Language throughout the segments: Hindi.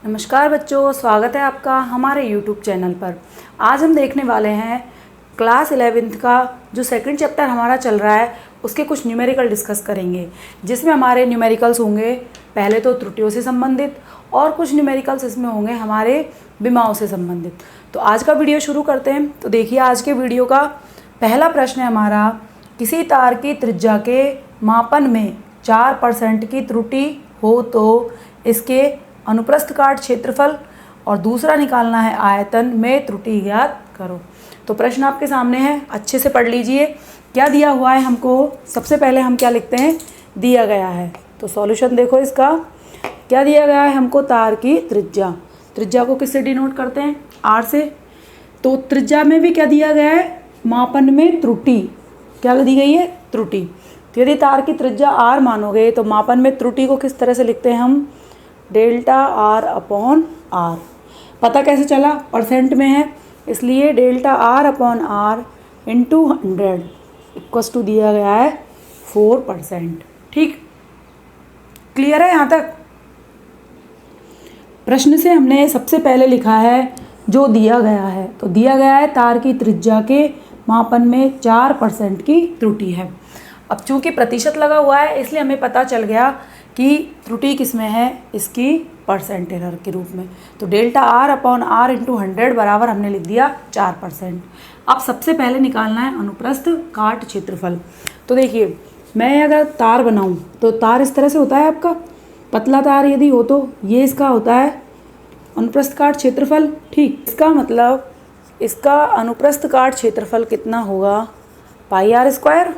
नमस्कार बच्चों, स्वागत है आपका हमारे YouTube चैनल पर। आज हम देखने वाले हैं क्लास 11th का जो सेकंड चैप्टर हमारा चल रहा है उसके कुछ न्यूमेरिकल डिस्कस करेंगे, जिसमें हमारे न्यूमेरिकल्स होंगे पहले तो त्रुटियों से संबंधित और कुछ न्यूमेरिकल्स इसमें होंगे हमारे विमाओं से संबंधित। तो आज का वीडियो शुरू करते हैं। तो देखिए, आज के वीडियो का पहला प्रश्न है हमारा, किसी तार की त्रिज्या के मापन में 4% की त्रुटि हो तो इसके अनुप्रस्थ काट क्षेत्रफल और दूसरा निकालना है आयतन में त्रुटि ज्ञात करो। तो प्रश्न आपके सामने है, अच्छे से पढ़ लीजिए। क्या दिया हुआ है हमको, सबसे पहले हम क्या लिखते हैं, दिया गया है। तो सॉल्यूशन देखो इसका, क्या दिया गया है हमको, तार की त्रिज्या। त्रिज्या को किससे डिनोट करते हैं, आर से। तो त्रिज्या में भी क्या दिया गया है, मापन में त्रुटि। क्या दी गई है, त्रुटि। तो यदि तार की त्रिज्या आर मानोगे तो मापन में त्रुटि को किस तरह से लिखते हैं हम, डेल्टा आर अपॉन आर। पता कैसे चला, परसेंट में है, इसलिए delta R upon R into 100 equals to दिया गया है 4%। ठीक, क्लियर है यहाँ तक। प्रश्न से हमने सबसे पहले लिखा है जो दिया गया है, तो दिया गया है तार की त्रिज्या के मापन में 4% की त्रुटि है। अब चूंकि प्रतिशत लगा हुआ है इसलिए हमें पता चल गया कि त्रुटि किस में है, इसकी परसेंट एरर के रूप में। तो delta R upon R into 100 बराबर हमने लिख दिया 4%। अब सबसे पहले निकालना है अनुप्रस्थ काट क्षेत्रफल। तो देखिए, मैं अगर तार बनाऊं तो तार इस तरह से होता है आपका, पतला तार यदि हो तो ये इसका होता है अनुप्रस्थ काट क्षेत्रफल। ठीक, इसका मतलब इसका अनुप्रस्थ काट क्षेत्रफल कितना होगा, पाई आर स्क्वायर।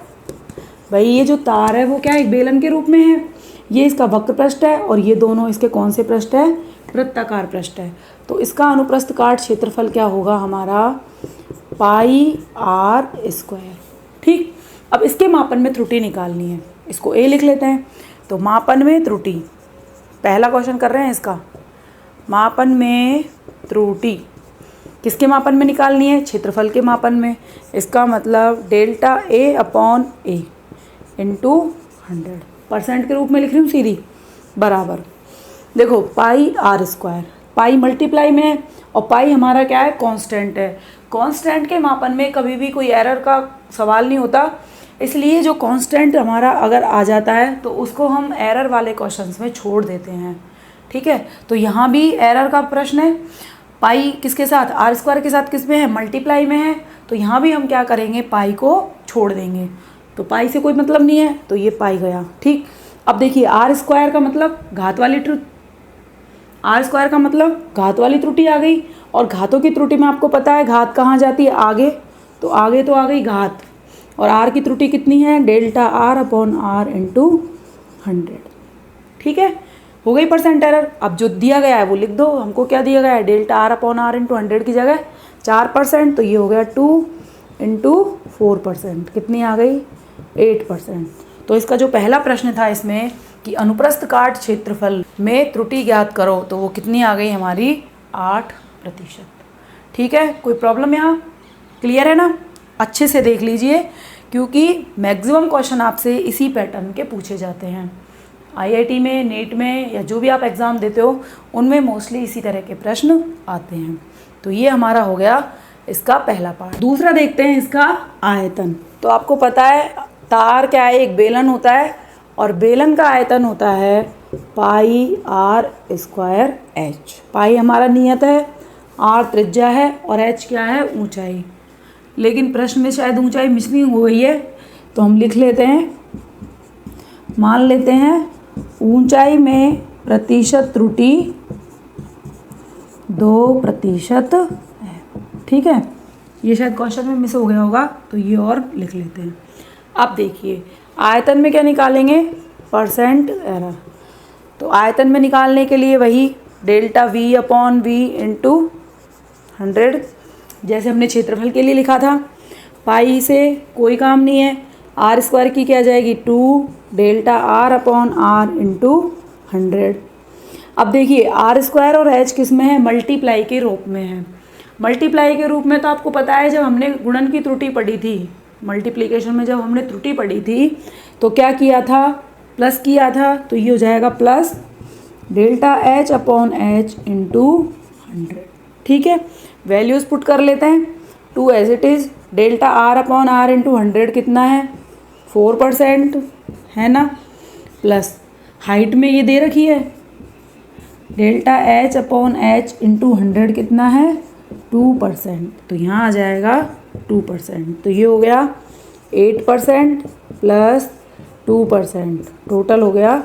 भाई ये जो तार है वो क्या एक बेलन के रूप में है, ये इसका वक्र पृष्ठ है और ये दोनों इसके कौन से पृष्ठ है, वृत्ताकार पृष्ठ है। तो इसका अनुप्रस्थ काट क्षेत्रफल क्या होगा हमारा, पाई आर स्क्वायर। ठीक, अब इसके मापन में त्रुटि निकालनी है, इसको ए लिख लेते हैं। तो मापन में त्रुटि, पहला क्वेश्चन कर रहे हैं इसका, मापन में त्रुटि किसके मापन में निकालनी है, क्षेत्रफल के मापन में। इसका मतलब delta A upon A into 100 percent के रूप में लिख रही हूँ सीधी, बराबर देखो पाई आर स्क्वायर। पाई मल्टीप्लाई में है और पाई हमारा क्या है, कांस्टेंट है। कांस्टेंट के मापन में कभी भी कोई एरर का सवाल नहीं होता, इसलिए जो कांस्टेंट हमारा अगर आ जाता है तो उसको हम एरर वाले क्वेश्चंस में छोड़ देते हैं। ठीक है, तो यहाँ भी एरर का प्रश्न है। पाई किसके साथ, आर स्क्वायर के साथ किस में है, मल्टीप्लाई में है। तो यहाँ भी हम क्या करेंगे, पाई को छोड़ देंगे। तो पाई से कोई मतलब नहीं है, तो ये पाई गया। ठीक, अब देखिए आर स्क्वायर का मतलब घात वाली आर स्क्वायर का मतलब घात वाली त्रुटि आ गई। और घातों की त्रुटि में आपको पता है घात कहाँ जाती है, आगे। तो आगे तो आ गई घात, और आर की त्रुटि कितनी है, delta R upon R into 100। ठीक है, हो गई परसेंट एरर। अब जो दिया गया है वो लिख दो। हमको क्या दिया गया है, delta R upon R into 100 की जगह 4%, तो ये हो गया 2 इंटू 4%, कितनी आ गई, 8%। तो इसका जो पहला प्रश्न था इसमें कि अनुप्रस्थ काट क्षेत्रफल में त्रुटि ज्ञात करो, तो वो कितनी आ गई हमारी, 8%। ठीक है, कोई प्रॉब्लम यहाँ, क्लियर है ना। अच्छे से देख लीजिए क्योंकि मैक्सिमम क्वेश्चन आपसे इसी पैटर्न के पूछे जाते हैं। आईआईटी में, नेट में या जो भी आप एग्ज़ाम देते हो उनमें मोस्टली इसी तरह के प्रश्न आते हैं। तो ये हमारा हो गया इसका पहला पार्ट। दूसरा देखते हैं इसका आयतन। तो आपको पता है तार क्या है, एक बेलन होता है और बेलन का आयतन होता है पाई आर स्क्वायर एच। पाई हमारा नियत है, आर त्रिज्या है और एच क्या है, ऊंचाई। लेकिन प्रश्न में शायद ऊंचाई मिसिंग हो गई है, तो हम लिख लेते हैं, मान लेते हैं ऊंचाई में प्रतिशत त्रुटि 2% है। ठीक है, ये शायद क्वेश्चन में मिस हो गया होगा, तो ये और लिख लेते हैं। अब देखिए आयतन में क्या निकालेंगे, परसेंट एरर। तो आयतन में निकालने के लिए वही delta V upon V into 100, जैसे हमने क्षेत्रफल के लिए लिखा था। पाई से कोई काम नहीं है, आर स्क्वायर की क्या जाएगी, 2 delta R upon R into 100। अब देखिए आर स्क्वायर और एच किस में है, मल्टीप्लाई के रूप में है। मल्टीप्लाई के रूप में तो आपको पता है जब हमने गुणन की त्रुटि पढ़ी थी, मल्टीप्लिकेशन में जब हमने त्रुटि पढ़ी थी तो क्या किया था, प्लस किया था। तो ये हो जाएगा plus delta H upon H into 100। ठीक है, वैल्यूज़ पुट कर लेते हैं। 2 as it is, delta R upon R into 100 कितना है 4% है ना, प्लस हाइट में ये दे रखी है delta H upon H into 100 कितना है 2%, तो यहाँ आ जाएगा 2%, तो ये हो गया 8% प्लस 2%, टोटल हो गया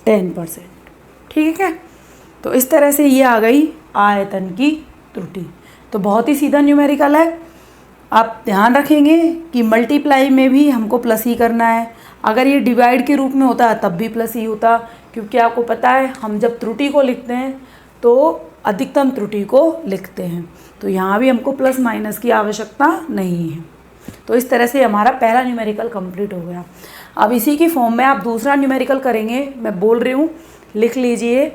10%। ठीक है, तो इस तरह से ये आ गई आयतन की त्रुटि। तो बहुत ही सीधा न्यूमेरिकल है। आप ध्यान रखेंगे कि मल्टीप्लाई में भी हमको प्लस ही करना है, अगर ये डिवाइड के रूप में होता तब भी प्लस ही होता, क्योंकि आपको पता है हम जब त्रुटि को लिखते हैं तो अधिकतम त्रुटि को लिखते हैं, तो यहाँ भी हमको प्लस माइनस की आवश्यकता नहीं है। तो इस तरह से हमारा पहला न्यूमेरिकल कंप्लीट हो गया। अब इसी की फॉर्म में आप दूसरा न्यूमेरिकल करेंगे, मैं बोल रही हूँ लिख लीजिए,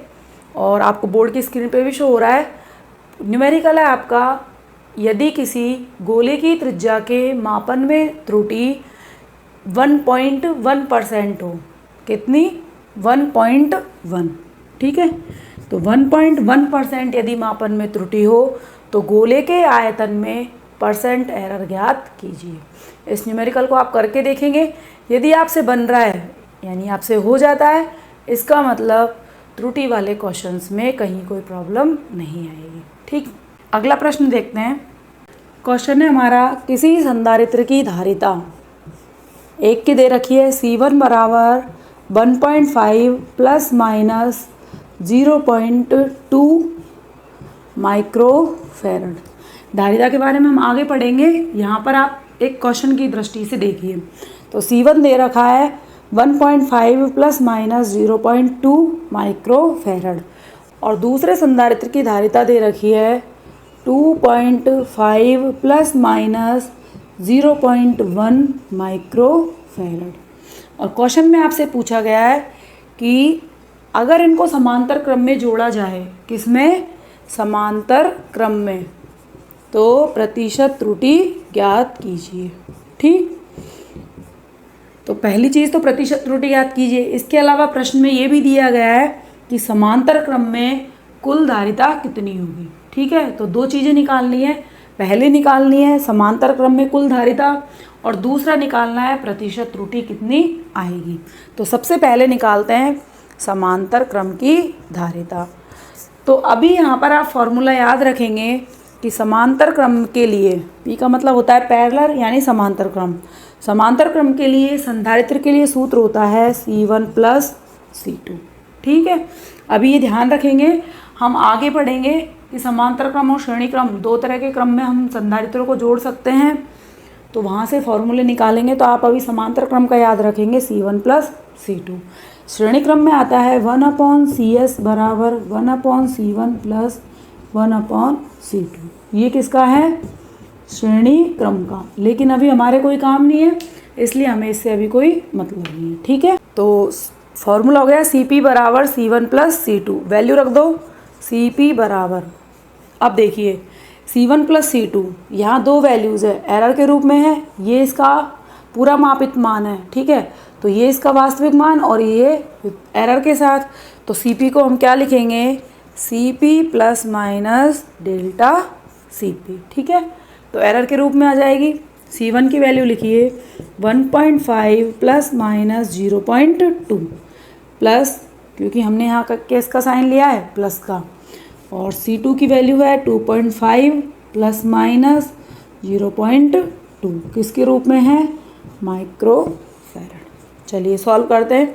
और आपको बोर्ड की स्क्रीन पे भी शो हो रहा है। न्यूमेरिकल है आपका, यदि किसी गोले की त्रिज्या के मापन में त्रुटि 1.1% हो, कितनी 1.1, ठीक है, तो 1.1% यदि मापन में त्रुटि हो तो गोले के आयतन में परसेंट एरर ज्ञात कीजिए। इस न्यूमेरिकल को आप करके देखेंगे, यदि आपसे बन रहा है यानी आपसे हो जाता है, इसका मतलब त्रुटि वाले क्वेश्चंस में कहीं कोई प्रॉब्लम नहीं आएगी। ठीक, अगला प्रश्न देखते हैं। क्वेश्चन है हमारा, किसी संधारित्र की धारिता एक की दे रखी है C1 बराबर 1.5 प्लस माइनस 0.2 माइक्रोफैरड। धारिता के बारे में हम आगे पढ़ेंगे, यहाँ पर आप एक क्वेश्चन की दृष्टि से देखिए। तो C1 दे रखा है 1.5 प्लस माइनस 0.2 माइक्रोफैरड, और दूसरे संधारित्र की धारिता दे रखी है 2.5 प्लस माइनस 0.1 माइक्रोफैरड। और क्वेश्चन में आपसे पूछा गया है कि अगर इनको समांतर क्रम में जोड़ा जाए, किसमें, समांतर क्रम में, तो प्रतिशत त्रुटि ज्ञात कीजिए। ठीक, तो पहली चीज़ तो प्रतिशत त्रुटि ज्ञात कीजिए। इसके अलावा प्रश्न में ये भी दिया गया है कि समांतर क्रम में कुल धारिता कितनी होगी। ठीक है, तो दो चीज़ें निकालनी है, पहले निकालनी है समांतर क्रम में कुल धारिता, और दूसरा निकालना है प्रतिशत त्रुटि कितनी आएगी। तो सबसे पहले निकालते हैं समांतर क्रम की धारिता। तो अभी यहाँ पर आप फॉर्मूला याद रखेंगे कि समांतर क्रम के लिए, पी का मतलब होता है पैरेलल यानी समांतर क्रम, समांतर क्रम के लिए संधारित्र के लिए सूत्र होता है C1 प्लस C2। ठीक है, अभी ये ध्यान रखेंगे, हम आगे पढ़ेंगे कि समांतर क्रम और श्रेणी क्रम दो तरह के क्रम में हम संधारित्रों को जोड़ सकते हैं, तो वहाँ से फॉर्मूले निकालेंगे। तो आप अभी समांतर क्रम का याद रखेंगे C1 प्लस C2। श्रेणी क्रम में आता है 1/CS बराबर 1/C1 प्लस 1/C2। ये किसका है, श्रेणी क्रम का, लेकिन अभी हमारे कोई काम नहीं है, इसलिए हमें इससे अभी कोई मतलब नहीं है। ठीक है, तो फॉर्मूला हो गया CP बराबर C1 प्लस C2, वैल्यू रख दो CP बराबर, अब देखिए C1 प्लस C2, यहाँ दो वैल्यूज़ है, एरर के रूप में है, ये इसका पूरा मापित मान है। ठीक है, तो ये इसका वास्तविक मान और ये एरर के साथ, तो CP को हम क्या लिखेंगे, CP plus minus delta CP। ठीक है, तो एरर के रूप में आ जाएगी। C1 की वैल्यू लिखिए 1.5 प्लस माइनस 0.2 प्लस, क्योंकि हमने यहाँ का केस का साइन लिया है प्लस का, और C2 की वैल्यू है 2.5 प्लस माइनस 0.2, किसके रूप में है, माइक्रोफैरड। चलिए सॉल्व करते हैं।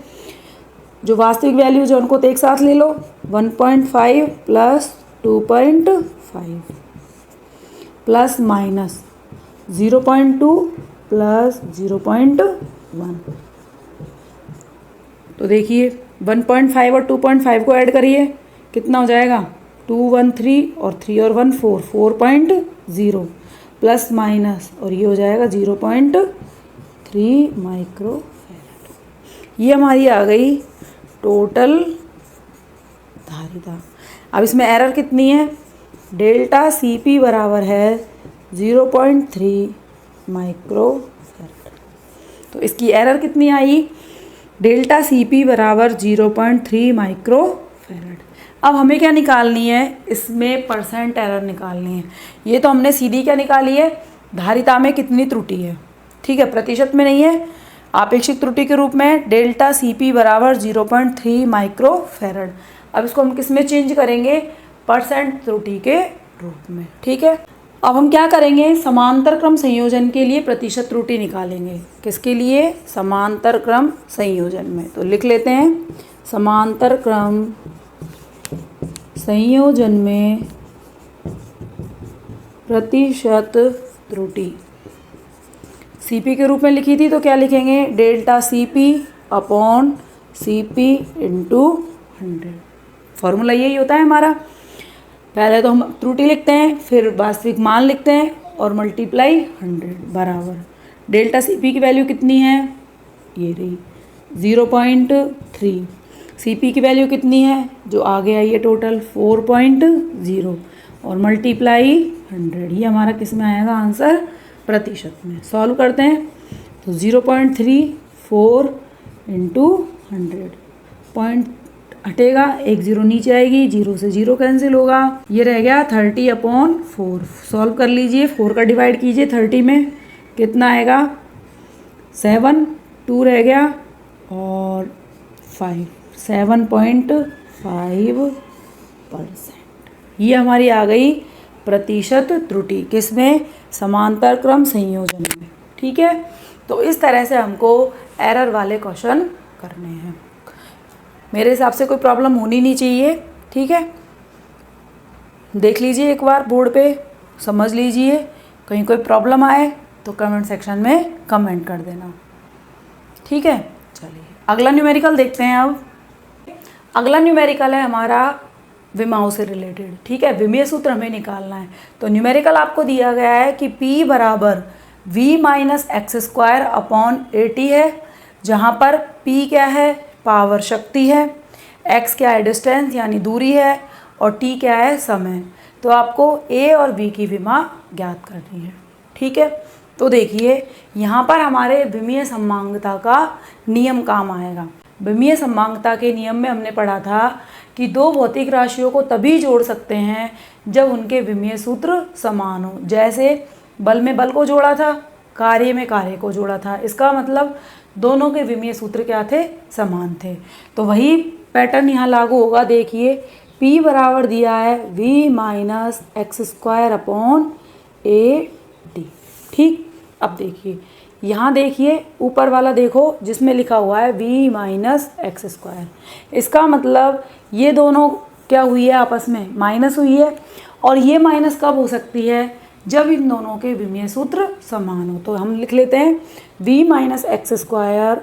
जो वास्तविक वैल्यू जो उनको तो एक साथ ले लो, 1.5 प्लस 2.5 प्लस माइनस 0.2 प्लस 0.1, तो देखिए 1.5 और 2.5 को ऐड करिए, कितना हो जाएगा 2 1 3 और 3 और 1 4, 4.0 प्लस माइनस, और ये हो जाएगा 0.3 माइक्रोफैरड। ये हमारी आ गई टोटल धारिता। अब इसमें एरर कितनी है, डेल्टा CP बराबर है 0.3 माइक्रोफैरड। तो इसकी एरर कितनी आई, डेल्टा सी पी बराबर 0.3 माइक्रो फैरड। अब हमें क्या निकालनी है, इसमें परसेंट एरर निकालनी है। ये तो हमने सीधी क्या निकाली है, धारिता में कितनी त्रुटि है, ठीक है, प्रतिशत में नहीं है, आपेक्षिक त्रुटि के रूप में डेल्टा सी पी बराबर 0.3 माइक्रो फैरड। अब इसको हम किस में चेंज करेंगे, परसेंट त्रुटि के रूप में, ठीक है। अब हम क्या करेंगे, समांतर क्रम संयोजन के लिए प्रतिशत त्रुटि निकालेंगे। किसके लिए, समांतर क्रम संयोजन में। तो लिख लेते हैं, समांतर क्रम संयोजन में प्रतिशत त्रुटि सीपी के रूप में लिखी थी, तो क्या लिखेंगे, delta CP upon CP into 100। Formula यही होता है हमारा। पहले तो हम त्रुटि लिखते हैं, फिर वास्तविक मान लिखते हैं और मल्टीप्लाई 100 बराबर डेल्टा सीपी की वैल्यू कितनी है, ये रही 0.3। सीपी की वैल्यू कितनी है, जो आगे आई है टोटल 4.0 और मल्टीप्लाई 100। ये हमारा किस में आएगा आंसर, प्रतिशत में। सॉल्व करते हैं तो 0.34 इंटू 100, पॉइंट हटेगा, एक जीरो नीचे आएगी, जीरो से जीरो कैंसिल होगा, ये रह गया 30/4। सॉल्व कर लीजिए, 4 का डिवाइड कीजिए 30 में, कितना आएगा 7, 2 रह गया और 5, 7.5%। ये हमारी आ गई प्रतिशत त्रुटि, किसमें, समांतर क्रम संयोजन में, ठीक है। तो इस तरह से हमको एरर वाले क्वेश्चन करने हैं। मेरे हिसाब से कोई प्रॉब्लम होनी नहीं चाहिए, ठीक है। देख लीजिए एक बार बोर्ड पे, समझ लीजिए, कहीं कोई प्रॉब्लम आए तो कमेंट सेक्शन में कमेंट कर देना, ठीक है। चलिए अगला न्यूमेरिकल देखते हैं। अब अगला न्यूमेरिकल है हमारा विमाओं से रिलेटेड, ठीक है। विमीय सूत्र हमें निकालना है। तो न्यूमेरिकल आपको दिया गया है कि P बराबर V minus x square upon 80 है, जहाँ पर P क्या है, पावर शक्ति है, x क्या है, डिस्टेंस यानी दूरी है, और t क्या है, समय। तो आपको a और b की विमा ज्ञात करनी है, ठीक है। तो देखिए यहाँ पर हमारे विमीय समांगता का नियम काम आएगा। विमीय समांगता के नियम में हमने पढ़ा था कि दो भौतिक राशियों को तभी जोड़ सकते हैं जब उनके विमीय सूत्र समान हो। जैसे बल में बल को जोड़ा था, कार्य में कार्य को जोड़ा था, इसका मतलब दोनों के विमीय सूत्र क्या थे, समान थे। तो वही पैटर्न यहाँ लागू होगा। देखिए P बराबर दिया है V minus x square upon AD, ठीक। अब देखिए यहाँ, देखिए ऊपर वाला देखो जिसमें लिखा हुआ है V माइनस एक्स स्क्वायर, इसका मतलब ये दोनों क्या हुई है, आपस में माइनस हुई है। और ये माइनस कब हो सकती है, जब इन दोनों के विमीय सूत्र समान हो। तो हम लिख लेते हैं V माइनस एक्स स्क्वायर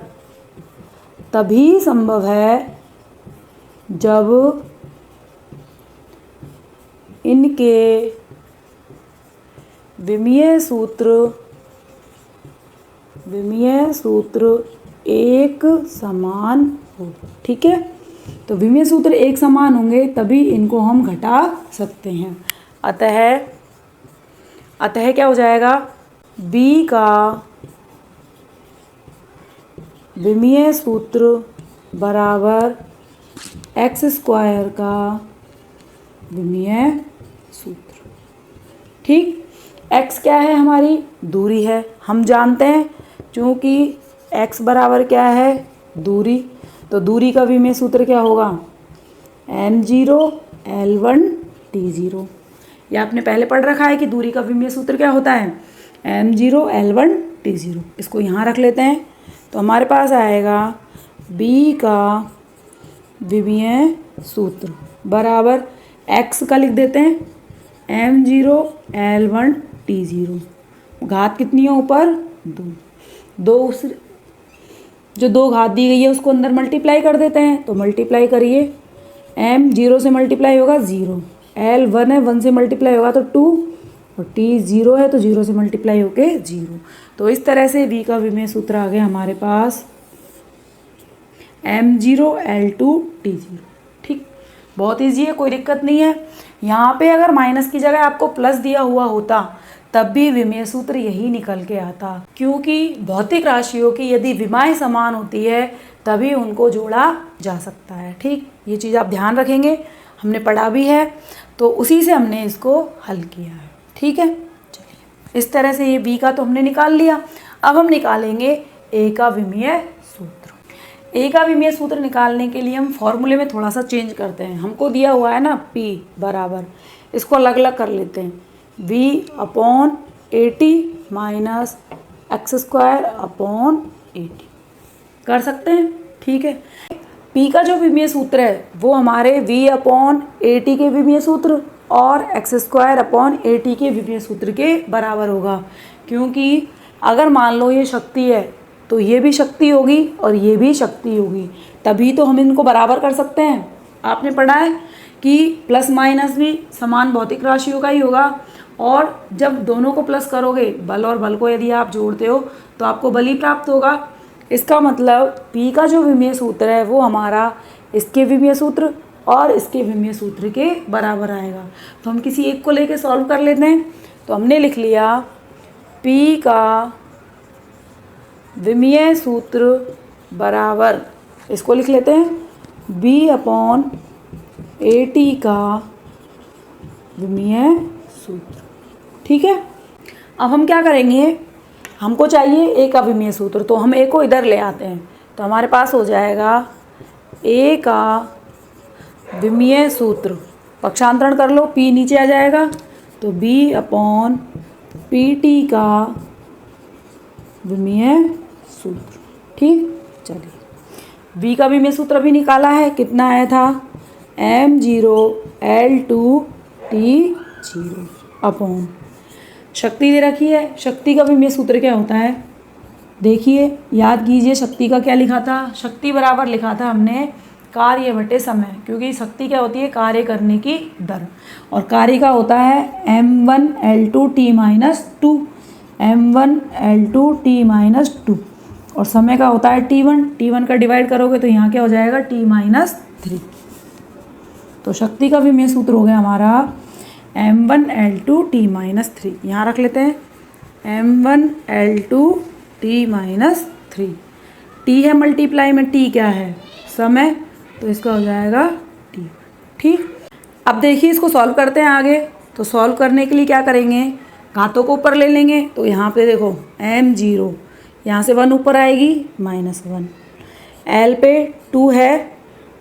तभी संभव है जब इनके विमीय सूत्र एक समान हो, ठीक है। तो विमीय सूत्र एक समान होंगे तभी इनको हम घटा सकते हैं। अतः क्या हो जाएगा, B का विमीय सूत्र बराबर एक्स स्क्वायर का विमीय सूत्र, ठीक। x क्या है, हमारी दूरी है, हम जानते हैं चूँकि x बराबर क्या है, दूरी, तो दूरी का विमीय सूत्र क्या होगा, m0 L1 T0। ये आपने पहले पढ़ रखा है कि दूरी का विमीय सूत्र क्या होता है, m0 L1 T0। इसको यहाँ रख लेते हैं तो हमारे पास आएगा B का विमीय सूत्र बराबर x का लिख देते हैं m0 L1 T0, घात कितनी है ऊपर, 2, जो 2 घात दी गई है उसको अंदर मल्टीप्लाई कर देते हैं। तो मल्टीप्लाई करिए, m 0 से मल्टीप्लाई होगा 0, L 1 है, 1 से मल्टीप्लाई होगा तो 2, और T 0 है तो 0 से मल्टीप्लाई होके 0। तो इस तरह से V का विमीय सूत्र आ गया हमारे पास m0 L2 T0, ठीक। बहुत ईजी है, कोई दिक्कत नहीं है। यहाँ पे अगर माइनस की जगह आपको प्लस दिया हुआ होता तब भी विमेय सूत्र यही निकल के आता, क्योंकि भौतिक राशियों की यदि विमाएं समान होती है तभी उनको जोड़ा जा सकता है। ठीक, ये चीज़ आप ध्यान रखेंगे, हमने पढ़ा भी है, तो उसी से हमने इसको हल किया है। ठीक है, चलिए इस तरह से ये बी का तो हमने निकाल लिया। अब हम निकालेंगे ए का विमीय सूत्र। ए का विमीय सूत्र निकालने के लिए हम फॉर्मूले में थोड़ा सा चेंज करते हैं। हमको दिया हुआ है ना पी बराबर, इसको अलग अलग कर लेते हैं, v/80 माइनस x²/80 कर सकते हैं। ठीक है, पी का जो विमीय सूत्र है वो हमारे v/80 के विमीय सूत्र और x²/80 के विमीय सूत्र के बराबर होगा, क्योंकि अगर मान लो ये शक्ति है तो ये भी शक्ति होगी और ये भी शक्ति होगी, तभी तो हम इनको बराबर कर सकते हैं। आपने पढ़ा है कि प्लस माइनस भी समान भौतिक राशियों का ही होगा, और जब दोनों को प्लस करोगे, बल और बल को यदि आप जोड़ते हो तो आपको बल ही प्राप्त होगा। इसका मतलब पी का जो विमीय सूत्र है वो हमारा इसके विमीय सूत्र और इसके विमीय सूत्र के बराबर आएगा। तो हम किसी एक को लेके सॉल्व कर लेते हैं। तो हमने लिख लिया पी का विमीय सूत्र बराबर, इसको लिख लेते हैं v/80 का विमीय सूत्र। ठीक है, अब हम क्या करेंगे, हमको चाहिए ए का विमीय सूत्र, तो हम ए को इधर ले आते हैं, तो हमारे पास हो जाएगा ए का विमीय सूत्र, पक्षांतरण कर लो, पी नीचे आ जाएगा, तो b/pt का विमीय सूत्र। ठीक, चलिए v का विमीय सूत्र अभी निकाला है, कितना आया था, m0L2T0 अपॉन शक्ति दे रखी है। शक्ति का विमीय सूत्र क्या होता है, देखिए याद कीजिए, शक्ति का क्या लिखा था, शक्ति बराबर लिखा था हमने कार्य बटे समय, क्योंकि शक्ति क्या होती है, कार्य करने की दर, और कार्य का होता है m1L2T-2, m1L2T-2, और समय का होता है T1 का डिवाइड करोगे तो यहाँ क्या हो जाएगा T-3। तो शक्ति का विमीय सूत्र हो गया हमारा m1L2T-3, यहाँ रख लेते हैं m1L2T-3, T है मल्टीप्लाई में, T क्या है, समय, तो इसका हो जाएगा T। ठीक, अब देखिए इसको सॉल्व करते हैं आगे। तो सॉल्व करने के लिए क्या करेंगे, घातों को ऊपर ले लेंगे, तो यहाँ पे देखो m0, यहाँ से 1 ऊपर आएगी -1, L पे 2 है,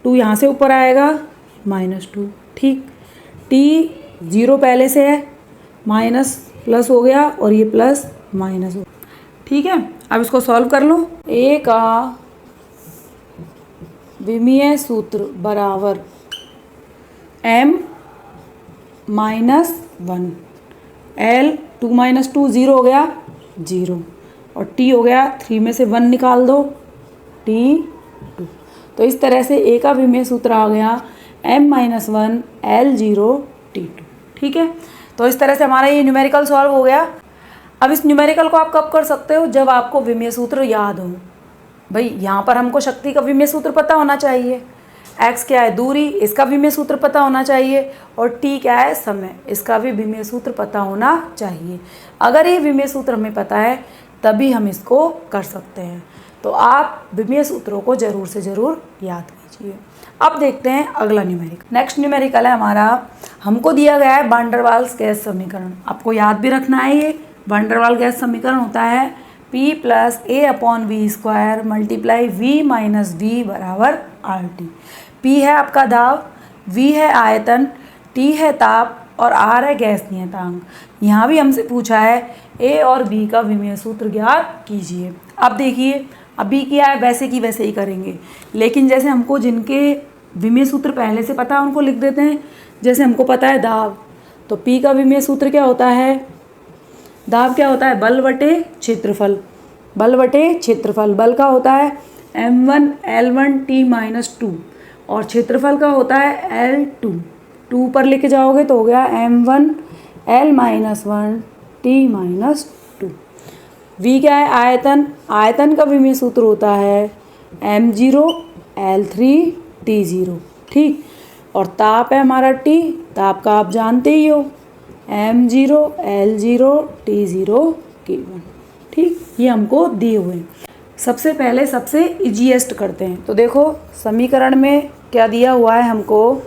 2 यहाँ से ऊपर आएगा -2। ठीक, T 0 पहले से है, माइनस प्लस हो गया और ये प्लस माइनस हो। ठीक है, अब इसको सॉल्व कर लो। ए का विमीय सूत्र बराबर m-1, L 2 - 2 0 हो गया 0, और T हो गया 3 में से 1 निकाल दो T2। तो इस तरह से ए का विमीय सूत्र आ गया m-1 L0 T2। ठीक है, तो इस तरह से हमारा ये न्यूमेरिकल सॉल्व हो गया। अब इस न्यूमेरिकल को आप कब कर सकते हो, जब आपको विमीय सूत्र याद हो। भाई यहाँ पर हमको शक्ति का विमीय सूत्र पता होना चाहिए, x क्या है दूरी, इसका विमीय सूत्र पता होना चाहिए, और t क्या है समय, इसका भी विमीय सूत्र पता होना चाहिए। अगर ये विमीय सूत्र हमें पता है तभी हम इसको कर सकते हैं। तो आप विमीय सूत्रों को ज़रूर से ज़रूर याद कीजिए। अब देखते हैं अगला न्यूमेरिकल। नेक्स्ट न्यूमेरिकल है हमारा, हमको दिया गया है वान डेर वाल्स गैस समीकरण। आपको याद भी रखना है, ये वान डेर वाल्स गैस समीकरण होता है P + A/v² multiply V - V बराबर RT। P है आपका दाब, V है आयतन, T है ताप और R है गैस नियतांक। यहाँ भी हमसे पूछा है A और B का विमीय सूत्र ज्ञात कीजिए। अब देखिए, अभी किया है वैसे की वैसे ही करेंगे, लेकिन जैसे हमको जिनके विमीय सूत्र पहले से पता है उनको लिख देते हैं। जैसे हमको पता है दाब, तो P का विमीय सूत्र क्या होता है, दाब क्या होता है, बल बटे क्षेत्रफल, बल बटे क्षेत्रफल। बल का होता है m1 L1T-2 और क्षेत्रफल का होता है L2। 2 पर लेके जाओगे तो हो गया m1 L-1T-2। V क्या है, आयतन, आयतन का विमीय सूत्र होता है m0 L3T0। ठीक, और ताप है हमारा T, ताप का आप जानते ही हो, M0 L0 T0 K1। ठीक, ये हमको दिए हुए हैं। सबसे पहले सबसे इजीएस्ट करते हैं। तो देखो समीकरण में क्या दिया हुआ है हमको,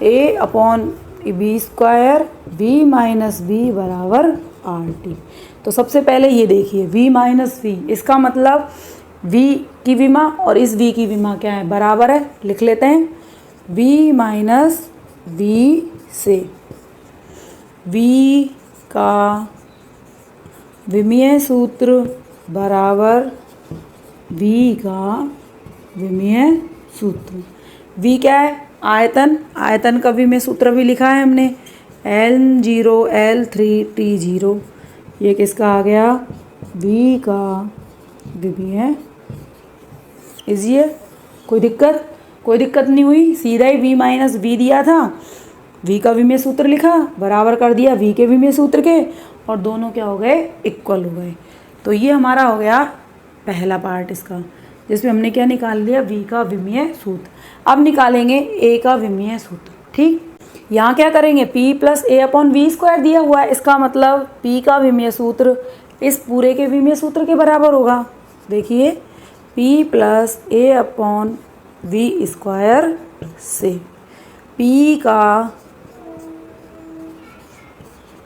A/b² v माइनस v बराबर RT। तो सबसे पहले ये देखिए v माइनस v, इसका मतलब v की विमा और इस v की विमा क्या है, बराबर है। लिख लेते हैं v माइनस v से v का विमीय सूत्र बराबर v का विमीय सूत्र। v क्या है, आयतन, आयतन का विमीय सूत्र भी लिखा है हमने, L0 L3 T0। ये किसका आ गया, v का विमीय। इजी है, कोई दिक्कत नहीं हुई। सीधा ही v माइनस v दिया था, v का विमीय सूत्र लिखा, बराबर कर दिया v के विमीय सूत्र के, और दोनों क्या हो गए, इक्वल हो गए। तो ये हमारा हो गया पहला पार्ट इसका, जिसमें हमने क्या निकाल लिया, v का विमीय सूत्र। अब निकालेंगे a का विमीय सूत्र। ठीक, यहाँ क्या करेंगे, p प्लस a/v² दिया हुआ है, इसका मतलब p का विमीय सूत्र इस पूरे के विमीय सूत्र के बराबर होगा। देखिए p प्लस a/v² से p का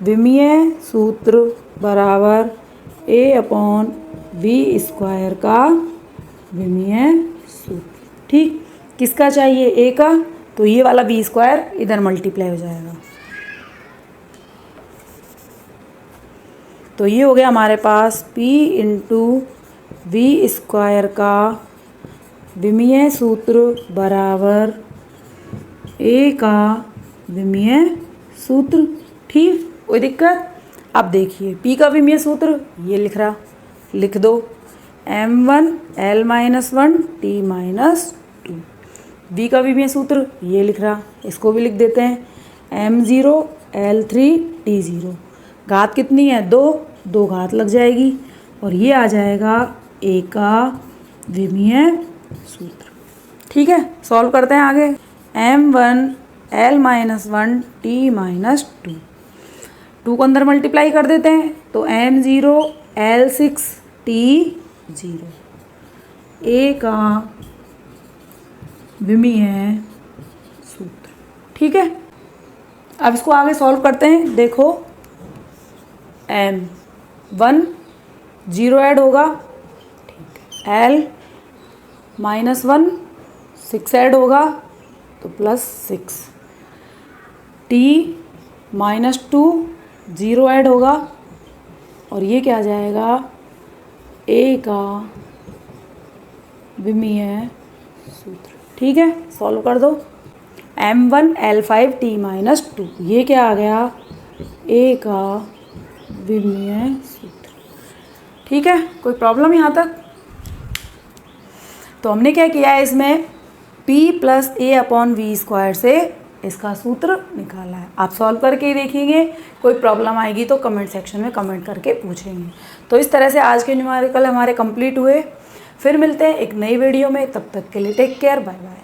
विमीय सूत्र बराबर a/v² का विमीय सूत्र। ठीक, किसका चाहिए, a का, तो ये वाला v² इधर मल्टीप्लाई हो जाएगा। तो ये हो गया हमारे पास p इंटू v² का विमीय सूत्र बराबर a का विमीय सूत्र। ठीक, कोई दिक्कत। अब देखिए p का विमीय सूत्र ये लिख दो, m1 L-1 T-2। v का विमीय सूत्र ये लिख रहा, इसको भी लिख देते हैं, M0 L3 T0। घात कितनी है, 2 घात लग जाएगी, और ये आ जाएगा a का विमीय सूत्र। ठीक है, सॉल्व करते हैं आगे। M1 L-1 T-2, 2 को अंदर मल्टीप्लाई कर देते हैं, तो M0 L6 T0, a का विमीय सूत्र। ठीक है, अब इसको आगे सॉल्व करते हैं। देखो M1 0 ऐड होगा, ठीक है, L-1 6 ऐड होगा, तो +6, T-2 0 ऐड होगा, और ये क्या आ जाएगा, a का विमीय सूत्र। ठीक है, सॉल्व कर दो। M1 L5 T-2, ये क्या आ गया, a का विमीय सूत्र। ठीक है, कोई प्रॉब्लम यहाँ तक। तो हमने क्या किया है, इसमें p प्लस a/v² से इसका सूत्र निकाला है। आप सॉल्व करके ही देखेंगे, कोई प्रॉब्लम आएगी तो कमेंट सेक्शन में कमेंट करके पूछेंगे। तो इस तरह से आज के न्यूमेरिकल हमारे कंप्लीट हुए। फिर मिलते हैं एक नई वीडियो में, तब तक के लिए टेक केयर, बाय बाय।